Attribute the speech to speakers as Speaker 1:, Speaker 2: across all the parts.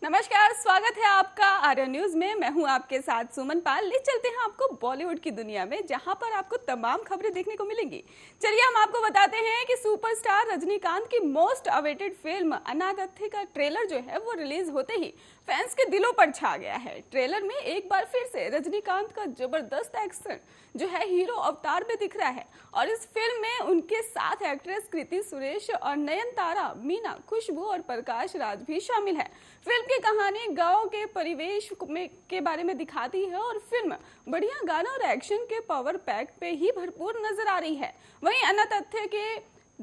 Speaker 1: नमस्कार, स्वागत है आपका आर्य न्यूज में। मैं हूं आपके साथ सुमन पाल। ले चलते हैं आपको बॉलीवुड की दुनिया में, जहां पर आपको तमाम खबरें देखने को मिलेंगी। चलिए हम आपको बताते हैं कि सुपरस्टार रजनीकांत की मोस्ट अवेटेड फिल्म अनाथाथी का ट्रेलर जो है वो रिलीज होते ही फैंस के दिलों पर छा गया है। ट्रेलर में एक बार फिर से रजनीकांत का जबरदस्त एक्शन जो है हीरो अवतार में दिख रहा है और इस फिल्म में उनके साथ एक्ट्रेस कृति सुरेश और नयनतारा, मीना, खुशबू और प्रकाश राज भी शामिल है। फिल्म की कहानी गांव के परिवेश के बारे में दिखाती है और फिल्म बढ़िया गाना और एक्शन के पावर पैक पे ही भरपूर नजर आ रही है। वहीं अनाथाथी के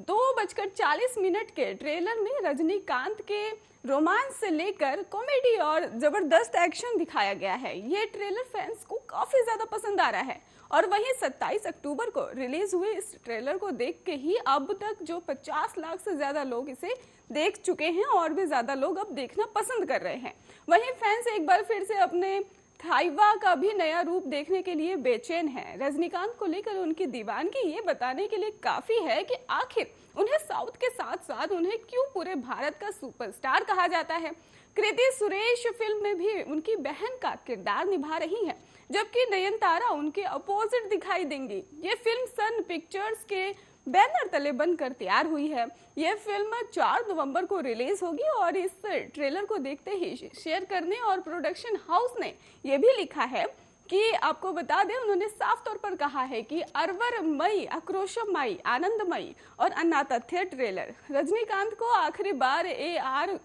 Speaker 1: 2:40 के ट्रेलर में रजनीकांत के रोमांस से लेकर कॉमेडी और जबरदस्त एक्शन दिखाया गया है। ये ट्रेलर फैंस को काफी ज्यादा पसंद आ रहा है और वहीं 27 अक्टूबर को रिलीज हुए इस ट्रेलर को देख के ही अब तक जो 50 लाख से ज्यादा लोग इसे देख चुके हैं और भी ज्यादा लोग अब देखना पसंद कर रहे हैं। वहीं फैंस एक बार फिर से अपने थाईवा का भी नया रूप देखने के लिए बेचैन है। रजनीकांत को लेकर उनकी दीवानगी ये बताने के लिए काफी है कि आखिर उन्हें साउथ के साथ साथ उन्हें क्यों पूरे भारत का सुपरस्टार कहा जाता है। कृति सुरेश फिल्म में भी उनकी बहन का किरदार निभा रही हैं, जबकि नयनतारा उनके अपोजिट दिखाई देंगी। ये फिल्म सन पिक्चर्स के बैनर तले बनकर तैयार हुई है। यह फिल्म 4 नवंबर को रिलीज होगी और इस ट्रेलर को देखते ही शेयर करने और प्रोडक्शन हाउस ने यह भी लिखा है कि आपको बता दें, उन्होंने साफ तौर पर कहा है कि अरवरमयी, आक्रोशमयी, आनंदमयी और अनाथाथी ट्रेलर। रजनीकांत को आखिरी बार AR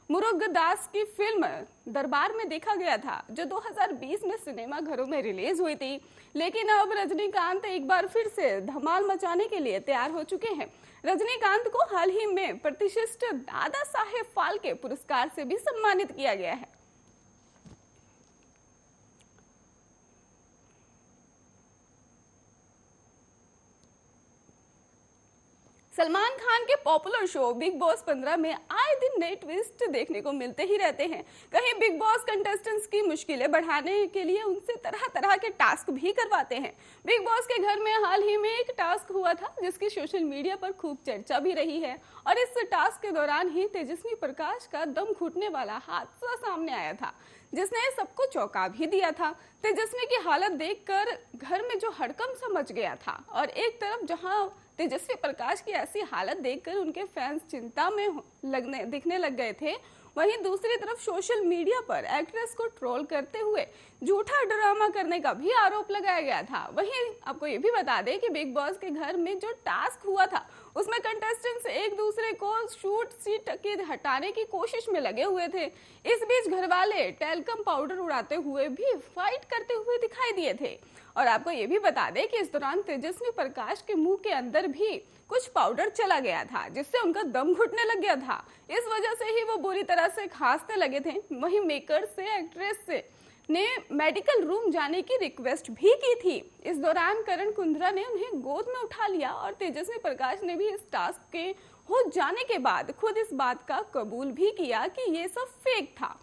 Speaker 1: मुरुगदास की फिल्म दरबार में देखा गया था, जो 2020 में सिनेमा घरों में रिलीज हुई थी। लेकिन अब रजनीकांत एक बार फिर से धमाल मचाने के लिए तैयार हो चुके हैं। रजनीकांत को हाल ही में प्रतिष्ठित दादा साहेब फाल्के पुरस्कार से भी सम्मानित किया गया है। सलमान खान के पॉपुलर शो बिग बॉस 15 में आए दिन नए ट्विस्ट देखने को मिलते ही रहते हैं। कहीं बिग बॉस कंटेस्टेंट्स की मुश्किलें बढ़ाने के लिए उनसे तरह तरह के टास्क भी करवाते हैं। बिग बॉस के घर में हाल ही में एक टास्क हुआ था जिसकी सोशल मीडिया पर खूब चर्चा भी रही है और इस टास्क के दौरान ही तेजस्वी प्रकाश का दम घुटने वाला हादसा सामने आया था, जिसने सबको चौंका भी दिया था। तेजस्वी की हालत देखकर घर में जो हड़कंप सा मच गया था और एक तरफ जहां तेजस्वी प्रकाश की ऐसी हालत देखकर उनके फैंस चिंता में दिखने लग गए थे, वहीं दूसरी तरफ सोशल मीडिया पर एक्ट्रेस को ट्रोल करते हुए झूठा ड्रामा करने का भी आरोप लगाया गया था। वहीं आपको ये भी बता दें कि बिग बॉस के घर में जो टास्क हुआ था उसमें कंटेस्टेंट्स एक दूसरे को शूट सीट के हटाने की कोशिश में लगे हुए थे। इस बीच घर वाले टेल्कम पाउडर उड़ाते हुए भी फाइट करते हुए दिखाई दिए थे। और आपको ये भी बता दें कि इस दौरान तेजस्वी प्रकाश के मुंह के अंदर भी कुछ पाउडर चला गया था, जिससे उनका दम घुटने लग गया था। इस वजह से ही वो बुरी तरह से खांसने लगे थे। वहीं मेकर से एक्ट्रेस ने मेडिकल रूम जाने की रिक्वेस्ट भी की थी। इस दौरान करण कुंद्रा ने उन्हें गोद में उठा लिया और तेजस्वी प्रकाश ने भी इस टास्क के हो जाने के बाद खुद इस बात का कबूल भी किया कि ये सब फेक था।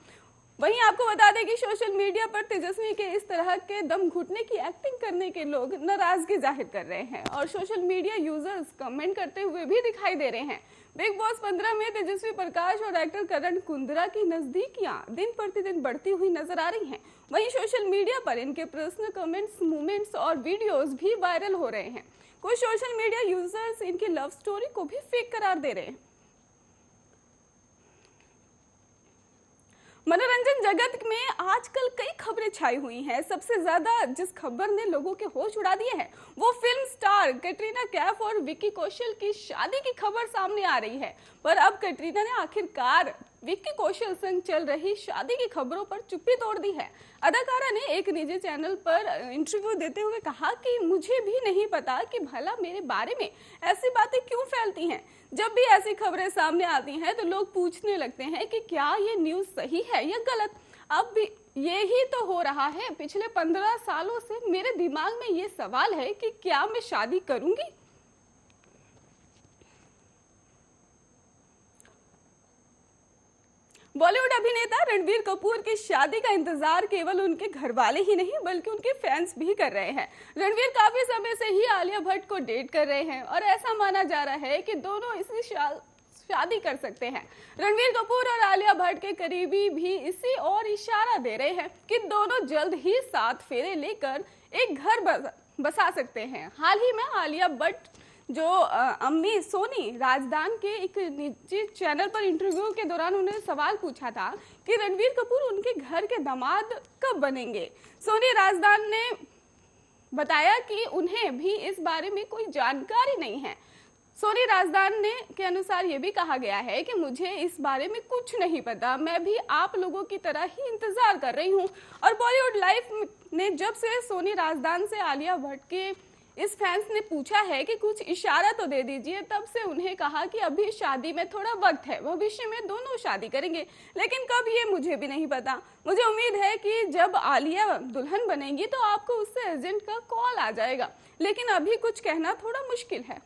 Speaker 1: वहीं आपको बता दें कि सोशल मीडिया पर तेजस्वी के इस तरह के दम घुटने की एक्टिंग करने के लोग नाराजगी जाहिर कर रहे हैं और सोशल मीडिया यूजर्स कमेंट करते हुए भी दिखाई दे रहे हैं। बिग बॉस 15 में तेजस्वी प्रकाश और एक्टर करण कुंद्रा की नजदीकियां दिन प्रतिदिन बढ़ती हुई नजर आ रही हैं। वहीं सोशल मीडिया पर इनके पर्सनल कमेंट्स, मूवमेंट्स और वीडियोस भी वायरल हो रहे हैं। कुछ सोशल मीडिया यूजर्स इनकी लव स्टोरी को भी फेक करार दे रहे हैं। मनोरंजन जगत में आजकल कई खबरें छाई हुई हैं। सबसे ज्यादा जिस खबर ने लोगों के होश उड़ा दिए हैं वो फिल्म स्टार कैटरीना कैफ और विक्की कौशल की शादी की खबर सामने आ रही है। पर अब कैटरीना ने आखिरकार विक्की कौशल संग चल रही शादी की खबरों पर चुप्पी तोड़ दी है। अदाकारा ने एक निजी चैनल पर इंटरव्यू देते हुए कहा कि मुझे भी नहीं पता कि भला मेरे बारे में ऐसी बातें क्यों फैलती हैं। जब भी ऐसी खबरें सामने आती हैं तो लोग पूछने लगते हैं कि क्या ये न्यूज़ सही है या गलत। अब भी यही तो हो रहा है। पिछले 15 सालों से मेरे दिमाग में ये सवाल है कि क्या मैं शादी करूंगी। बॉलीवुड अभिनेता रणबीर कपूर की शादी का इंतजार केवल उनके घर वाले ही नहीं बल्कि उनके फैंस भी कर रहे हैं। रणबीर काफी समय से ही आलिया भट्ट को डेट कर रहे हैं और ऐसा माना जा रहा है कि दोनों इसी शादी कर सकते हैं। रणवीर कपूर और आलिया भट्ट के करीबी भी इसी और इशारा दे रहे हैं कि दोनों जल्द ही 7 फेरे लेकर एक घर बसा सकते हैं। हाल ही में आलिया भट्ट जो अम्मी सोनी राजदान के एक निजी चैनल पर इंटरव्यू के दौरान उन्हें सवाल पूछा था कि रणवीर कपूर उनके घर के दामाद कब बनेंगे। सोनी राजदान ने बताया कि उन्हें भी इस बारे में कोई जानकारी नहीं है। सोनी राजदान ने के अनुसार ये भी कहा गया है कि मुझे इस बारे में कुछ नहीं पता, मैं भी आप लोगों की तरह ही इंतजार कर रही हूँ। और बॉलीवुड लाइफ ने जब से सोनी राजदान से आलिया भट्ट के इस फैंस ने पूछा है कि कुछ इशारा तो दे दीजिए, तब से उन्हें कहा कि अभी शादी में थोड़ा वक्त है, भविष्य में दोनों शादी करेंगे, लेकिन कब ये मुझे भी नहीं पता। मुझे उम्मीद है कि जब आलिया दुल्हन बनेंगी तो आपको उससे एजेंट का कॉल आ जाएगा, लेकिन अभी कुछ कहना थोड़ा मुश्किल है।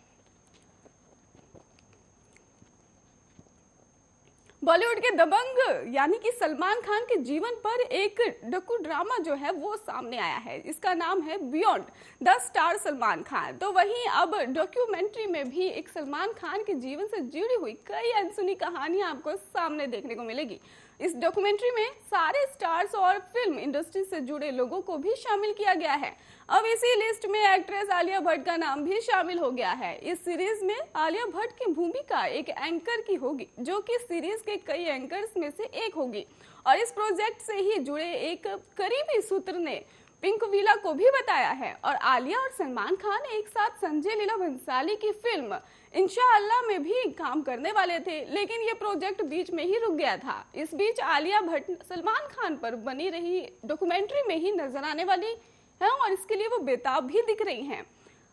Speaker 1: बॉलीवुड के दबंग यानी कि सलमान खान के जीवन पर एक डॉक्यू ड्रामा जो है वो सामने आया है। इसका नाम है beyond the star Salman Khan. तो वहीं अब डॉक्यूमेंट्री में भी एक सलमान खान के जीवन से जुड़ी हुई कई अनसुनी कहानियां आपको सामने देखने को मिलेगी। इस डॉक्यूमेंट्री में सारे स्टार्स और फिल्म इंडस्ट्री से जुड़े लोगों को भी शामिल किया गया है। अब इसी लिस्ट में एक्ट्रेस आलिया भट्ट का नाम भी शामिल हो गया है। इस सीरीज में आलिया भट्ट की भूमिका एक एंकर की होगी, जो कि सीरीज के कई एंकर्स में से एक होगी। और इस प्रोजेक्ट से ही जुड़े एक करीबी सूत्र ने पिंक विला को भी बताया है। और आलिया और सलमान खान एक साथ संजय लीला भंसाली की फिल्म इंशाअल्लाह में भी काम करने वाले थे, लेकिन ये प्रोजेक्ट बीच में ही रुक गया था। इस बीच आलिया भट्ट सलमान खान पर बनी रही डॉक्यूमेंट्री में ही नजर आने वाली है और इसके लिए वो बेताब भी दिख रही हैं।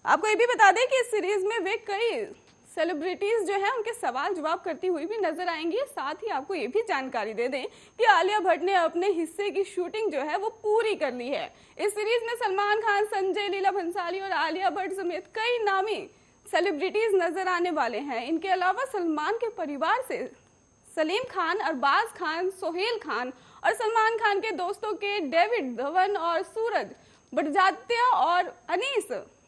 Speaker 1: आपको ये भी बता दें कि इस सीरीज में वे कई सेलिब्रिटीज जो है उनके सवाल जवाब करती हुई भी नजर आएंगी। साथ ही आपको ये भी जानकारी दे दें कि आलिया भट्ट ने अपने हिस्से की शूटिंग जो है वो पूरी कर ली है। इस सीरीज में सलमान खान, संजय लीला भंसाली और आलिया भट्ट समेत कई नामी सेलिब्रिटीज नजर आने वाले हैं। इनके अलावा सलमान के परिवार से सलीम खान, अरबाज खान, सोहेल खान और सलमान खान के दोस्तों के डेविड धवन और सूरज बड़जात्या और अनीस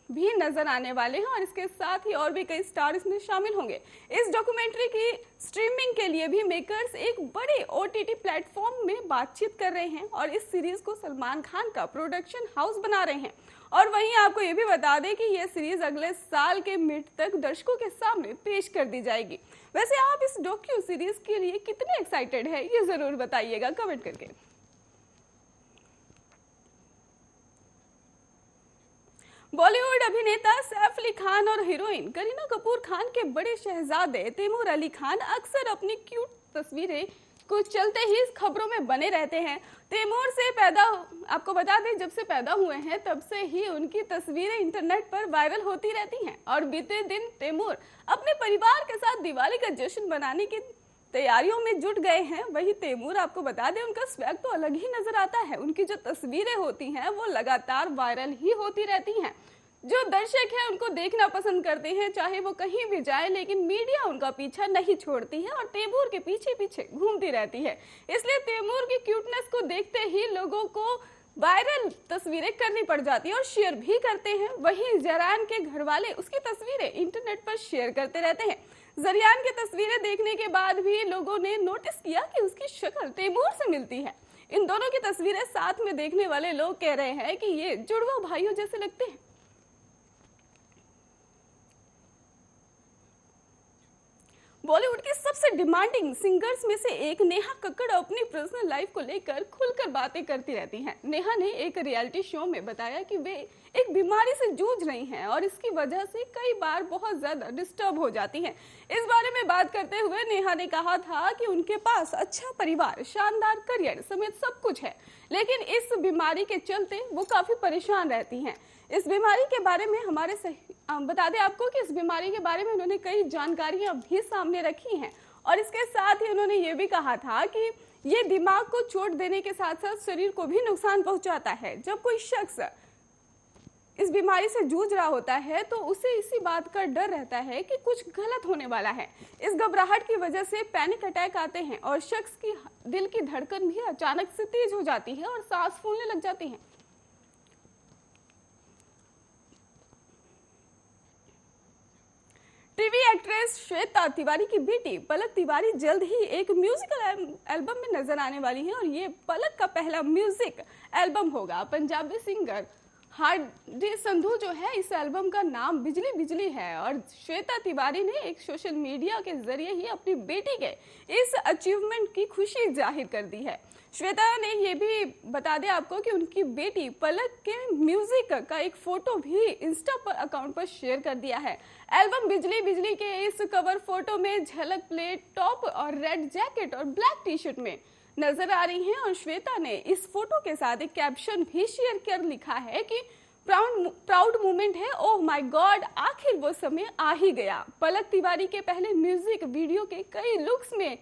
Speaker 1: भी नजर आने वाले हैं। और इसके साथ ही और भी कई स्टार इसमें शामिल होंगे। इस डॉक्यूमेंट्री की स्ट्रीमिंग के लिए भी मेकर्स एक बड़े OTT प्लेटफॉर्म में बातचीत कर रहे हैं और इस सीरीज को सलमान खान का प्रोडक्शन हाउस बना रहे हैं। और वहीं आपको ये भी बता दें कि यह सीरीज अगले साल के मिड तक दर्शकों के सामने पेश कर दी जाएगी। वैसे आप इस डॉक्यू सीरीज के लिए कितने एक्साइटेड है ये जरूर बताइएगा कमेंट करके। बॉलीवुड अभिनेता सैफ अली खान और हीरोइन करीना कपूर खान के बड़े शहजादे तैमूर अली खान अक्सर अपनी क्यूट तस्वीरें को चलते ही खबरों में बने रहते हैं। तैमूर से आपको बता दें, जब से पैदा हुए हैं तब से ही उनकी तस्वीरें इंटरनेट पर वायरल होती रहती हैं। और बीते दिन तैमूर अपने परिवार के साथ दिवाली का जश्न मनाने की तैयारियों में जुट गए हैं। वही तैमूर आपको बता दें, उनका स्वैग तो अलग ही नजर आता है। उनकी जो तस्वीरें होती हैं वो लगातार वायरल ही होती रहती हैं। जो दर्शक है उनको देखना पसंद करते हैं, चाहे वो कहीं भी जाए, लेकिन मीडिया उनका पीछा नहीं छोड़ती है और तैमूर के पीछे पीछे घूमती रहती है। इसलिए तैमूर की क्यूटनेस को देखते ही लोगों को वायरल तस्वीरें करनी पड़ जाती है और शेयर भी करते हैं। वहीं जरान के घर वाले उसकी तस्वीरें इंटरनेट पर शेयर करते रहते हैं। जरियान की तस्वीरें देखने के बाद भी लोगों ने नोटिस किया कि उसकी शक्ल तैमूर से मिलती है। इन दोनों की तस्वीरें साथ में देखने वाले लोग कह रहे हैं कि ये जुड़वा भाइयों जैसे लगते हैं। बॉलीवुड की सबसे डिमांडिंग सिंगर्स में से एक नेहा कक्कड़ अपनी पर्सनल लाइफ को लेकर खुलकर बातें करती रहती हैं। नेहा ने एक रियलिटी शो में बताया कि वे एक बीमारी से जूझ रही हैं और इसकी वजह से कई बार बहुत ज्यादा डिस्टर्ब हो जाती हैं। इस बारे में बात करते हुए नेहा ने कहा था कि उनके पास अच्छा परिवार, शानदार करियर समेत सब कुछ है, लेकिन इस बीमारी के चलते वो काफी परेशान रहती हैं। इस बीमारी के बारे में बता दें आपको कि इस बीमारी के बारे में उन्होंने कई जानकारियां भी सामने रखी हैं और इसके साथ ही उन्होंने ये भी कहा था कि ये दिमाग को चोट देने के साथ साथ शरीर को भी नुकसान पहुंचाता है। जब कोई शख्स इस बीमारी से जूझ रहा होता है तो उसे इसी बात का डर रहता है कि कुछ गलत होने वाला है। इस घबराहट की वजह से पैनिक अटैक आते हैं और शख्स की दिल की धड़कन भी अचानक से तेज हो जाती है और सांस फूलने लग जाती है। टीवी एक्ट्रेस श्वेता तिवारी की बेटी पलक तिवारी जल्द ही एक म्यूजिकल एल्बम में नजर आने वाली हैं और ये पलक का पहला म्यूजिक एल्बम होगा। पंजाबी सिंगर हार्डी संधू जो है, इस एल्बम का नाम बिजली बिजली है और श्वेता तिवारी ने एक सोशल मीडिया के जरिए ही अपनी बेटी के इस अचीवमेंट की खुशी जाहिर कर दी है। श्वेता ने ये भी बता दें आपको कि उनकी बेटी पलक के म्यूजिक का एक फोटो भी इंस्टा पर अकाउंट पर शेयर कर दिया है। एल्बम बिजली बिजली के इस कवर फोटो में झलक प्लेट टॉप और रेड जैकेट और ब्लैक टी शर्ट में नजर आ रही हैं और श्वेता ने इस फोटो के साथ एक कैप्शन भी शेयर कर लिखा है कि प्राउड मोमेंट है, ओह माय गॉड, आखिर वो समय आ ही गया। पलक तिवारी के पहले म्यूजिक वीडियो के कई लुक्स में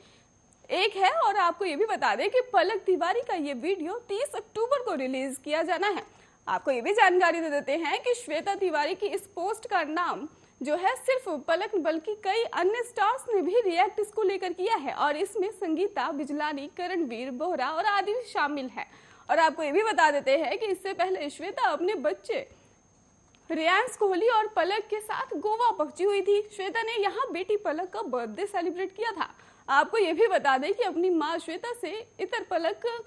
Speaker 1: एक है और आपको ये भी बता दें कि पलक तिवारी का ये वीडियो 30 अक्टूबर को रिलीज किया जाना है। आपको ये भी जानकारी दे देते हैं कि श्वेता तिवारी की इस पोस्ट का नाम जो है सिर्फ पलक बल्कि कई अन्य स्टार्स ने भी रिएक्ट इसको लेकर किया है और इसमें संगीता बिजलानी, करणवीर बोहरा और आदि शामिल है। और आपको ये भी बता देते हैं कि इससे पहले श्वेता अपने बच्चे रियांश कोहली और पलक के साथ गोवा पहुंची हुई थी। श्वेता ने यहाँ बेटी पलक का बर्थडे सेलिब्रेट किया था। आपको ये भी बता दें कि अपनी माँ श्वेता से इतर पलक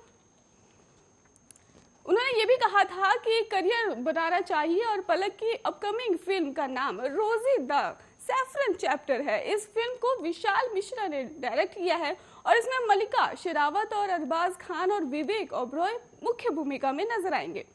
Speaker 1: उन्होंने ये भी कहा था कि करियर बनाना चाहिए और पलक की अपकमिंग फिल्म का नाम रोजी द सैफरन चैप्टर है। इस फिल्म को विशाल मिश्रा ने डायरेक्ट किया है और इसमें मलिका शेरावत और अरबाज खान और विवेक ओबरॉय मुख्य भूमिका में नजर आएंगे।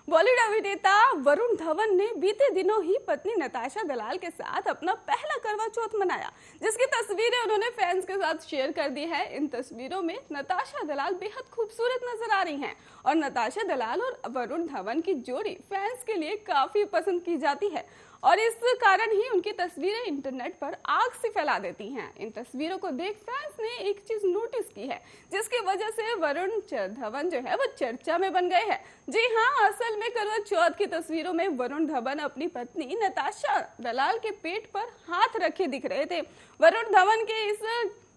Speaker 1: बॉलीवुड अभिनेता वरुण धवन ने बीते दिनों ही पत्नी नताशा दलाल के साथ अपना पहला करवा चौथ मनाया, जिसकी तस्वीरें उन्होंने फैंस के साथ शेयर कर दी है। इन तस्वीरों में नताशा दलाल बेहद खूबसूरत नजर आ रही हैं और नताशा दलाल और वरुण धवन की जोड़ी फैंस के लिए काफी पसंद की जाती है और इस कारण ही उनकी तस्वीरें इंटरनेट पर आग से फैला देती हैं। इन तस्वीरों को देख फैंस ने एक चीज नोटिस की है जिसकी वजह से वरुण धवन जो है वो चर्चा में बन गए हैं। जी हाँ, असल में करवा चौथ की तस्वीरों में वरुण धवन अपनी पत्नी नताशा दलाल के पेट पर हाथ रखे दिख रहे थे। वरुण धवन के इस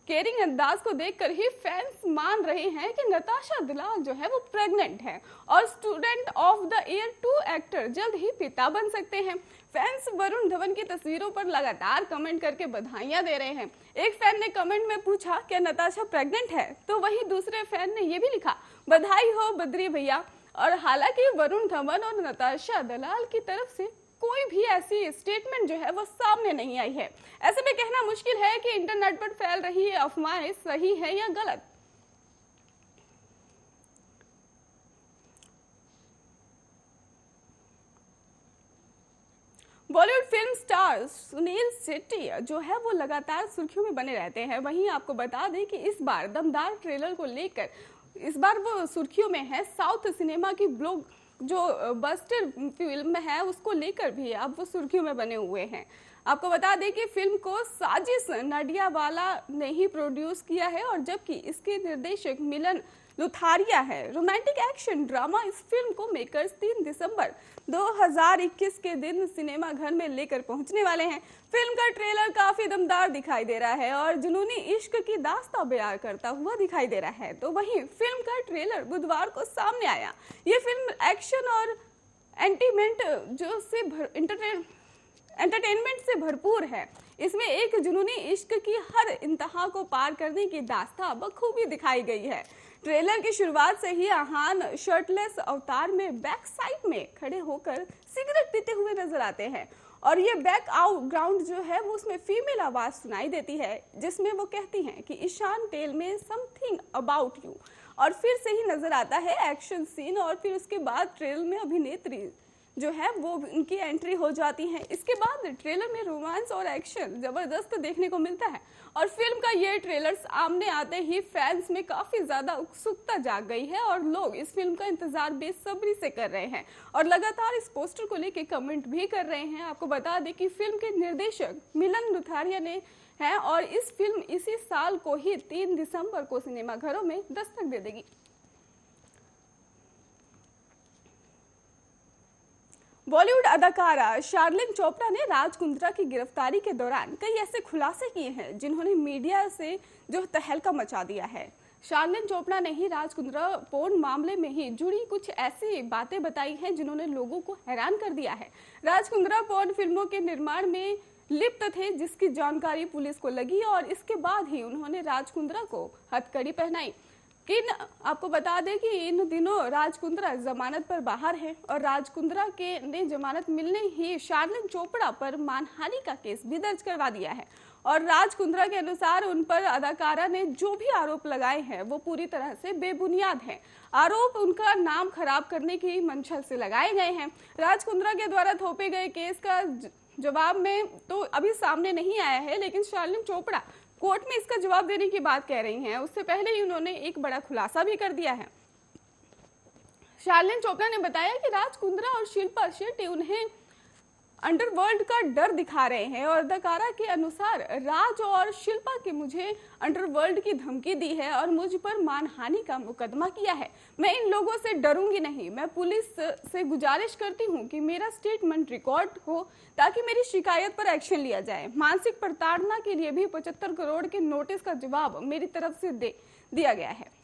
Speaker 1: केयरिंग अंदाज को देखकर ही फैंस मान रहे हैं कि नताशा दलाल जो है वो प्रेग्नेंट है और student of the year 2 actor जल्द ही पिता बन सकते हैं। फैंस वरुण धवन की तस्वीरों पर लगातार कमेंट करके बधाइयां दे रहे हैं। एक फैन ने कमेंट में पूछा क्या नताशा प्रेग्नेंट है, तो वहीं दूसरे फैन ने ये भी लिखा बधाई हो बद्री भैया। और हालांकि वरुण धवन और नताशा दलाल की तरफ से कोई भी ऐसी स्टेटमेंट जो है वो सामने नहीं आई है। ऐसे में कहना मुश्किल है कि इंटरनेट पर फैल रही अफवाहें सही है या गलत। बॉलीवुड फिल्म स्टार सुनील शेट्टी जो है वो लगातार सुर्खियों में बने रहते हैं। वहीं आपको बता दें कि इस बार दमदार ट्रेलर को लेकर इस बार वो सुर्खियों में है। साउथ सिनेमा की ब्लॉग जो बस्टर फिल्म है उसको लेकर भी अब वो सुर्खियों में बने हुए हैं। आपको बता दें कि फिल्म को साजिश नडियावाला ने ही प्रोड्यूस किया है और जबकि इसके निर्देशक मिलन लुथारिया है। रोमांटिक एक्शन ड्रामा इस फिल्म को मेकर्स 3 दिसंबर 2021 के दिन सिनेमा घर में लेकर पहुंचने वाले हैं। फिल्म का ट्रेलर काफी दमदार दिखाई दे रहा है और जुनूनी इश्क की दास्तां बयां करता हुआ दिखाई दे रहा है। तो वहीं फिल्म का ट्रेलर बुधवार को सामने आया। ये फिल्म एक्शन और एंटरटेनमेंट से भरपूर है। इसमें एक जुनूनी इश्क की हर इंतहा को पार करने की दास्तां बखूबी दिखाई गई है। ट्रेलर की शुरुआत से ही आहान शर्टलेस अवतार में बैक साइड में खड़े होकर सिगरेट पीते हुए नजर आते हैं और ये बैक आउट ग्राउंड जो है वो उसमें फीमेल आवाज सुनाई देती है जिसमें वो कहती हैं कि ईशान टेल में समथिंग अबाउट यू और फिर से ही नजर आता है एक्शन सीन और फिर उसके बाद ट्रेलर में अभिनेत्री जो है वो उनकी एंट्री हो जाती है। इसके बाद ट्रेलर में रोमांस और एक्शन जबरदस्त देखने को मिलता है और फिल्म का ये ट्रेलर सामने आते ही फैंस में काफी ज्यादा उत्सुकता जाग गई है और लोग इस फिल्म का इंतजार बेसब्री से कर रहे हैं और लगातार इस पोस्टर को लेके कमेंट भी कर रहे हैं। आपको बता दें कि फिल्म के निर्देशक मिलन लुथारिया ने है और इस फिल्म इसी साल को ही 3 दिसंबर को सिनेमाघरों में दस्तक दे देगी। बॉलीवुड अदाकारा शार्लिन चोपड़ा ने राज कुंद्रा की गिरफ्तारी के दौरान कई ऐसे खुलासे किए हैं जिन्होंने मीडिया से जो तहलका मचा दिया है। शार्लिन चोपड़ा ने ही राज कुंद्रा पोर्न मामले में ही जुड़ी कुछ ऐसी बातें बताई हैं जिन्होंने लोगों को हैरान कर दिया है। राज कुंद्रा पोर्न फिल्मों के निर्माण में लिप्त थे, जिसकी जानकारी पुलिस को लगी और इसके बाद ही उन्होंने राज कुंद्रा को हथकड़ी पहनाई। आपको बता दें कि इन दिनों राज कुंद्रा जमानत पर बाहर है और राज कुंद्रा के ने जमानत मिलने ही शार्लिन चोपड़ा पर मानहानि का केस भी दर्ज करवा दिया है और राज कुंद्रा के अनुसार उन पर अदाकारा ने जो भी आरोप लगाए हैं वो पूरी तरह से बेबुनियाद हैं। आरोप उनका नाम खराब करने की मंशा से लगाए गए हैं। राज कुंद्रा के द्वारा थोपे गए केस का जवाब में तो अभी सामने नहीं आया है, लेकिन शार्लिन चोपड़ा कोर्ट में इसका जवाब देने की बात कह रही हैं। उससे पहले ही उन्होंने एक बड़ा खुलासा भी कर दिया है। शार्लिन चोपड़ा ने बताया कि राज कुंद्रा और शिल्पा शेट्टी उन्हें अंडरवर्ल्ड का डर दिखा रहे हैं और अदाकारा के अनुसार राज और शिल्पा के मुझे अंडरवर्ल्ड की धमकी दी है और मुझ पर मानहानि का मुकदमा किया है। मैं इन लोगों से डरूंगी नहीं। मैं पुलिस से गुजारिश करती हूं कि मेरा स्टेटमेंट रिकॉर्ड हो ताकि मेरी शिकायत पर एक्शन लिया जाए। मानसिक प्रताड़ना के लिए भी 75 करोड़ के नोटिस का जवाब मेरी तरफ से दिया गया है।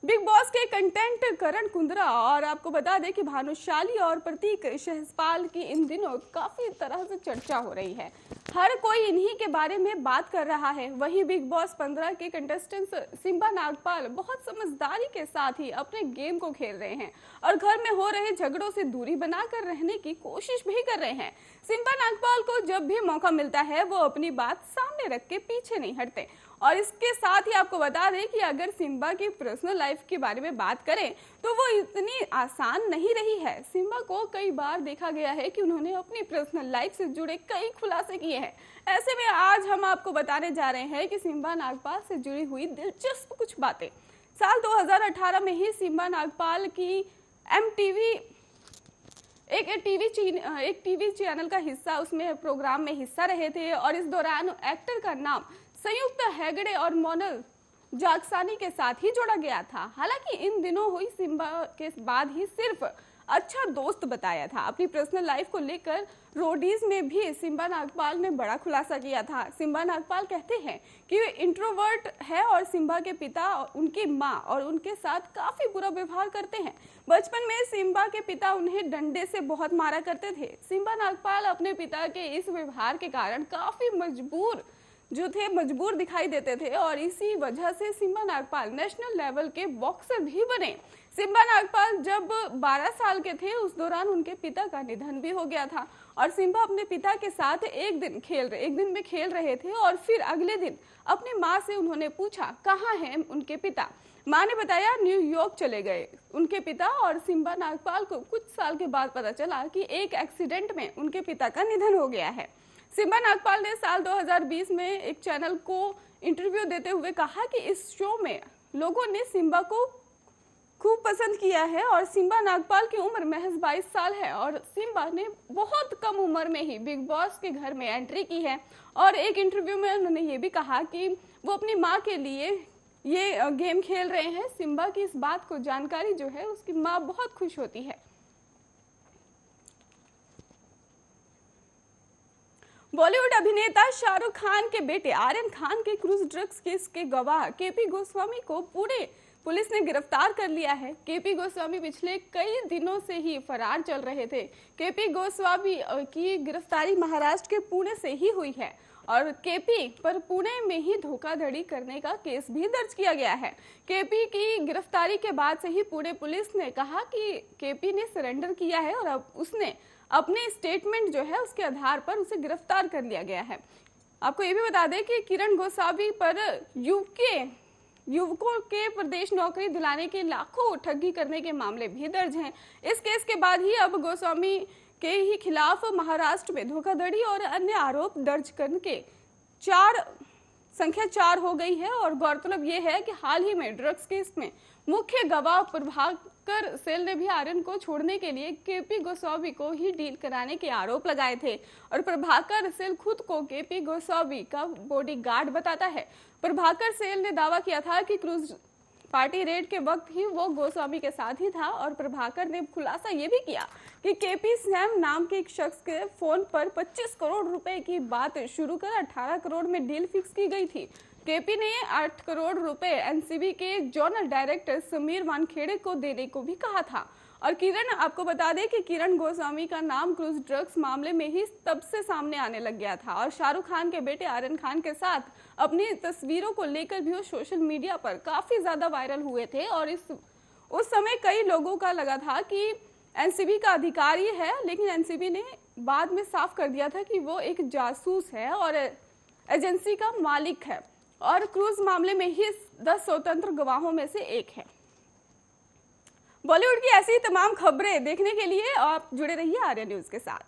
Speaker 1: बिग बॉस के कंटेंट करण कुंद्रा और आपको बता दें कि भानुशाली और प्रतीक सहजपाल की इन दिनों काफी तरह से चर्चा हो रही है। हर कोई इन्हीं के बारे में बात कर रहा है। वहीं बिग बॉस 15 के कंटेस्टेंट्स सिम्बा नागपाल बहुत समझदारी के साथ ही अपने गेम को खेल रहे हैं और घर में हो रहे झगड़ों से दूरी बनाकर रहने की कोशिश भी कर रहे हैं। सिम्बा नागपाल को जब भी मौका मिलता है वो अपनी बात सामने रख के पीछे नहीं हटते और इसके साथ ही आपको बता दें कि अगर सिम्बा की पर्सनल लाइफ के बारे में बात करें तो वो इतनी आसान नहीं रही है। सिम्बा को कई बार देखा गया है कि उन्होंने अपनी पर्सनल लाइफ से जुड़े कई खुलासे किए हैं। ऐसे में आज हम आपको बताने जा रहे हैं कि सिम्बा नागपाल से जुड़ी हुई दिलचस्प कुछ बातें। साल 2018 में ही सिम्बा नागपाल की MTV एक टीवी चैनल का हिस्सा उसमें प्रोग्राम में हिस्सा रहे थे और इस दौरान एक्टर का नाम संयुक्त हेगड़े और मोनल जागसानी के साथ ही जोड़ा गया था। हालांकि इन दिनों हुई सिम्बा के बाद ही सिर्फ अच्छा दोस्त बताया था। अपनी पर्सनल लाइफ को लेकर रोडीज में भी सिम्बा नागपाल ने बड़ा खुलासा किया था। सिम्बा नागपाल कहते हैं कि वे इंट्रोवर्ट है और सिम्बा के पिता उनकी माँ और उनके साथ काफी बुरा व्यवहार करते हैं। बचपन में सिम्बा के पिता उन्हें डंडे से बहुत मारा करते थे। सिम्बा नागपाल अपने पिता के इस व्यवहार के कारण काफी मजबूर दिखाई देते थे और इसी वजह से सिम्बा नागपाल नेशनल लेवल के बॉक्सर भी बने। सिम्बा नागपाल जब 12 साल के थे उस दौरान उनके पिता का निधन भी हो गया था और सिम्बा अपने पिता के साथ एक दिन में खेल रहे थे और फिर अगले दिन अपनी माँ से उन्होंने पूछा कहाँ हैं उनके पिता। माँ ने बताया न्यूयॉर्क चले गए उनके पिता और सिम्बा नागपाल को कुछ साल के बाद पता चला कि एक एक्सीडेंट में उनके पिता का निधन हो गया है। सिम्बा नागपाल ने साल 2020 में एक चैनल को इंटरव्यू देते हुए कहा कि इस शो में लोगों ने सिम्बा को खूब पसंद किया है और सिम्बा नागपाल की उम्र महज 22 साल है और सिम्बा ने बहुत कम उम्र में ही बिग बॉस के घर में एंट्री की है और एक इंटरव्यू में उन्होंने ये भी कहा कि वो अपनी माँ के लिए ये गेम खेल रहे हैं। सिम्बा की इस बात को जानकारी जो है उसकी माँ बहुत खुश होती है। बॉलीवुड अभिनेता शाहरुख खान के बेटे आर्यन खान के क्रूज ड्रग्स केस के गवाह केपी गोस्वामी को पुलिस ने गिरफ्तार कर लिया है। केपी गोस्वामी पिछले कई दिनों से ही फरार चल रहे थे। केपी गोस्वामी की गिरफ्तारी महाराष्ट्र के पुणे से ही हुई है और केपी पर पुणे में ही धोखाधड़ी करने का केस भी दर्ज किया गया है। केपी की गिरफ्तारी के बाद से ही पुणे पुलिस ने कहा कि केपी ने सरेंडर किया है और अब उसने अपने स्टेटमेंट जो है उसके आधार पर उसे गिरफ्तार कर लिया गया है। आपको ये भी बता दें कि किरण गोस्वामी पर युवकों के प्रदेश नौकरी दिलाने के लाखों ठगी करने के मामले भी दर्ज हैं। इस केस के बाद ही अब गोस्वामी के ही खिलाफ महाराष्ट्र में धोखाधड़ी और अन्य आरोप दर्ज करके संख्या 4 हो गई है और गौरतलब ये है कि हाल ही में ड्रग्स केस में मुख्य गवाह प्रभाकर सेल ने भी आर्यन को छोड़ने के लिए केपी गोस्वामी को ही डील कराने के आरोप लगाए थे और प्रभाकर सेल खुद को केपी गोस्वामी का बॉडीगार्ड बताता है। प्रभाकर सेल ने दावा किया था कि पार्टी रेड के वक्त ही वो गोस्वामी के साथ ही था और प्रभाकर ने खुलासा ये भी किया कि केपी सैम नाम के एक शख्स के फोन पर 25 करोड़ रुपए की बात शुरू कर 18 करोड़ में डील फिक्स की गई थी। केपी ने 8 करोड़ रुपए एनसीबी के जोनल डायरेक्टर समीर वानखेड़े को देने को भी कहा था। और किरण, आपको बता दें कि किरण गोस्वामी का नाम क्रूज ड्रग्स मामले में ही तब से सामने आने लग गया था और शाहरुख खान के बेटे आर्यन खान के साथ अपनी तस्वीरों को लेकर भी वो सोशल मीडिया पर काफी ज्यादा वायरल हुए थे। और उस समय कई लोगों का लगा था कि एनसीबी का अधिकारी है, लेकिन एनसीबी ने बाद में साफ कर दिया था कि वो एक जासूस है और एजेंसी का मालिक है और क्रूज मामले में ही 10 स्वतंत्र गवाहों में से एक है। बॉलीवुड की ऐसी तमाम खबरें देखने के लिए आप जुड़े रहिए आर्या न्यूज के साथ।